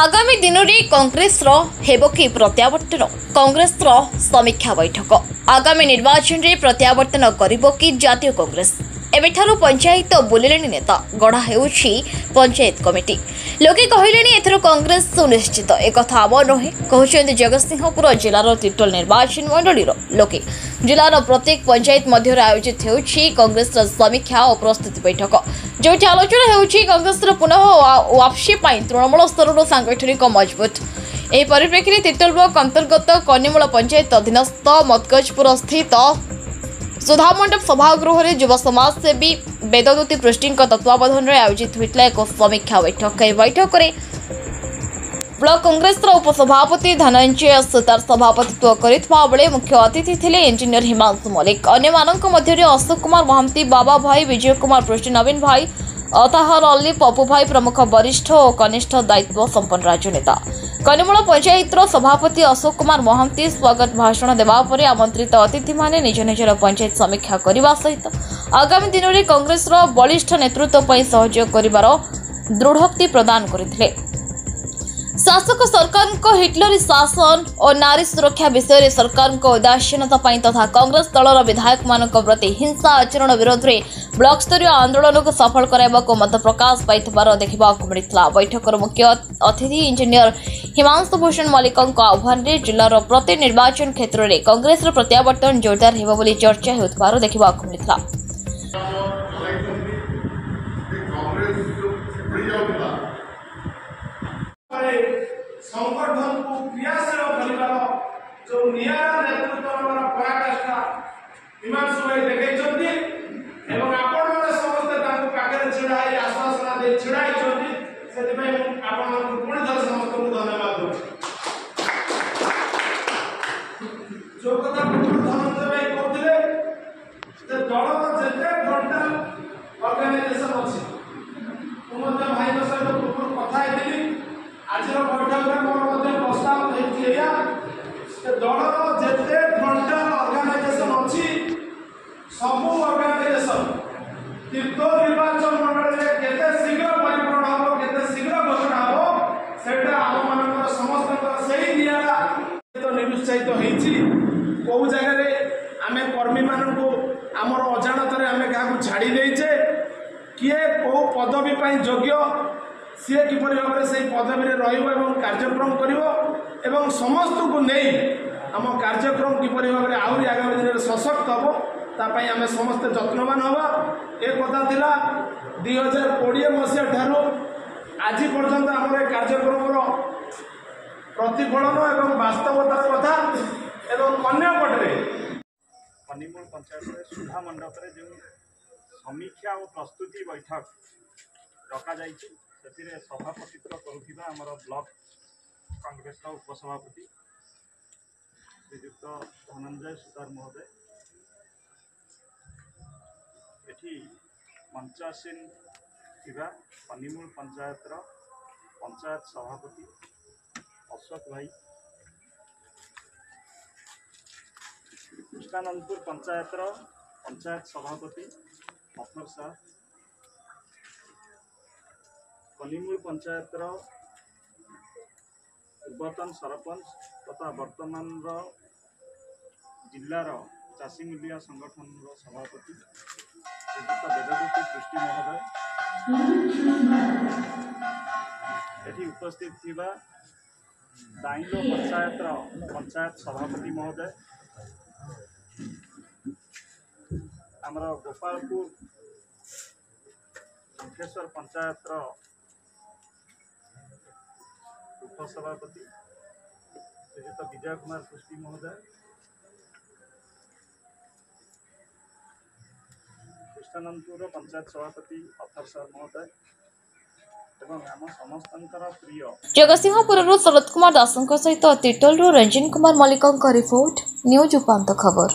आगामी दिन में कांग्रेस हेब कि प्रत्यावर्तन कांग्रेस समीक्षा बैठक आगामी निर्वाचन में प्रत्यावर्तन करिबो कि जातीय कांग्रेस एबेठारु पंचायत बुलेले नेता गढ़ा हेउछि पंचायत कमिटी लोके कहलेनी एथरो कांग्रेस सुनिश्चित एक कथा आम नहे कहउछन्ति जगतसिंहपुर जिलार तिर्तोल निर्वाचन मंडली लोके जिलार प्रत्येक पंचायत मध्य आयोजित हेउछि कांग्रेस समीक्षा और प्रस्तुति बैठक जो आलोचना हेउछि कांग्रेस पुनः वापसी तृणमूल स्तर सांगठनिक मजबूत एही परिप्रेक्षी तिर्तोल ब्लॉक अंतर्गत कन्नीमूल पंचायत अधीनस्थ मदगजपुर स्थित सुधामंडप सभागृह में युव समाजसेवी वेददूती पृष्टि तत्वावधान में आयोजित होता एक समीक्षा बैठक बैठक में ब्लॉक कांग्रेस उपसभापति धनंजय सुतार सभापतित्व करथिबा बेले मुख्य अतिथि थे इंजीनियर हिमांशु मल्लिक अन्य मध्य अशोक कुमार महांती बाबा भाई विजय कुमार पृष्टि नवीन भाई अताहार अल्ली पप्पू भाई प्रमुख वरिष्ठ और कनिष्ठ दायित्व संपन्न राजनेता कन्नीमूल पंचायत सभापति अशोक कुमार महांती स्वागत भाषण देवा पर आमंत्रित अतिथि माने निज निजर पंचायत समीक्षा करने सहित आगामी दिन में कांग्रेस बलिष्ठ नेतृत्व पर सहयोग कर दृढ़ोक्ति प्रदान करथिले। शासक सरकार हिटलरी शासन और नारी सुरक्षा विषय सरकार उदासीनता तथा कांग्रेस दलर विधायक मान प्रति हिंसा आचरण विरोध में ब्लॉक स्तरीय आंदोलन को सफल कराइबाको मत प्रकाश पाइथिबार देखिबाको मिलिथिला। बैठकर मुख्य अतिथि इंजीनियर हिमांशु भूषण मल्लिक आह्वान में जिलार प्रति निर्वाचन क्षेत्र में कांग्रेस प्रत्यावर्तन जोरदार हेबो बोली चर्चा हेउथिबार देखिबाको मिलिथिला। संगठन को क्रियाशील कर जो नियारा नेतृत्व पराकाष्ठा हिमांशु भाई देखते एवं आपण मैंने समस्ते पाखे छिड़ा आश्वासना दे छिड़ाई से पुणी थर समस्त को धन्यवाद दूँ। जो कथा धनंजय भाई कहते दल जिते फ्रंटाल ऑर्गेनाइजेशन अच्छी भाई सहित पूर्व कथा आज बैठक में मोर प्रस्ताव दलर जिते फ्रंटाल ऑर्गेनाइजेशन अच्छी सबू ऑर्गेनाइजेशन तिर्तोल निर्वाचन मंडल में केते शीघ्र परिपूर्ण हम केते शीघ्र घोषणा हम सेटा आम मान समस्त सही नियारा तो निरुत्साहित होईछि को जगह रे आमे कर्मी मान को हमर अजाणत रे आमे का छाड़ी देइछे किए को पदवी पई योग्य सी किपर भाव में से पदवी में रही कार्यक्रम कर समस्त को नहीं आम कार्यक्रम किपर भाव में आहरी आगामी दिन में सशक्त हम तापाई आम समस्त जत्नवान हवा एक कथा थिला 2020 मसीहा ठारू आज पर्यंत आम कार्यक्रम प्रतिफलन एवं वास्तवतार कथा एवं अन्यपटे कन्नीमूल पंचायत सुधा मंडप जो समीक्षा और प्रस्तुति बैठक रखा से सभापतित्व करुवा आमर ब्लॉक कांग्रेस उपसभापति श्रीयुक्त धनंजय सुतार महोदय एठी मंचासीन कन्नीमूल पंचायत पंचायत सभापति अशोक भाई कृष्णानंदपुर पंचायत पंचायत सभापति मफर साह कन्नीमूल पंचायत पूर्वतन सरपंच तथा वर्तमान जिलार चाषी मूलिया संगठन सभापति श्रीयुक्त वेददूती पृष्टि महोदय एठी उपस्थित थिबा दाइलो पंचायत पंचायत सभापति महोदय आमर गोपालपुर शंखेश्वर पंचायत उपसभापति श्रीयुक्त विजय कुमार पृष्टि महोदय कृष्णानंदपुर पंचायत सभापति अथर सर महोदय एवं आम समस्तंकर प्रिय जगतसिंहपुर शरद कुमार दास सहित तिर्तोल रंजन कुमार मल्लिक रिपोर्ट न्यूज उपांत खबर।